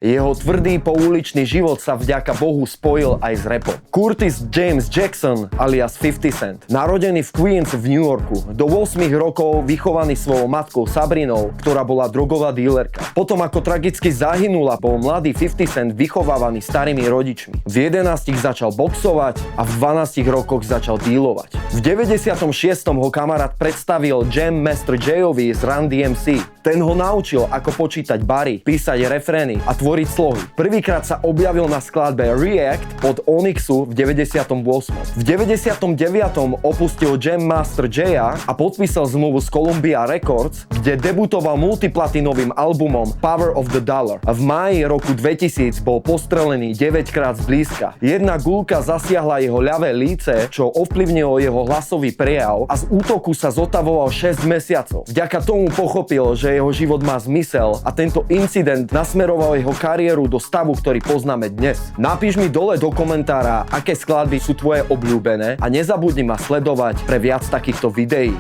Jeho tvrdý pouličný život sa vďaka Bohu spojil aj s rapom. Curtis James Jackson alias 50 Cent, narodený v Queens v New Yorku, do 8 rokov vychovaný svojou matkou Sabrinou, ktorá bola drogová dílerka. Potom ako tragicky zahynula, bol mladý 50 Cent vychovávaný starými rodičmi. V 11 začal boxovať a v 12 rokoch začal dílovať. V 96. ho kamarát predstavil Jam Master Jayovi z Run DMC. Ten ho naučil, ako počítať bary, písať refrény a tvoriť slohy. Prvýkrát sa objavil na skladbe React od Onyxu v 98. V 99. opustil Jam Master Jaya a podpísal zmluvu s Columbia Records, kde debutoval multiplatinovým albumom Power of the Dollar. A v máji roku 2000 bol postrelený 9 krát zblízka. Jedna guľka zasiahla jeho ľavé líce, čo ovplyvnilo jeho hlasový prejav a z útoku sa zotavoval 6 mesiacov. Vďaka tomu pochopil, že jeho život má zmysel a tento incident nasmeroval jeho kariéru do stavu, ktorý poznáme dnes. Napíš mi dole do komentára, aké skladby sú tvoje obľúbené a nezabudni ma sledovať pre viac takýchto videí.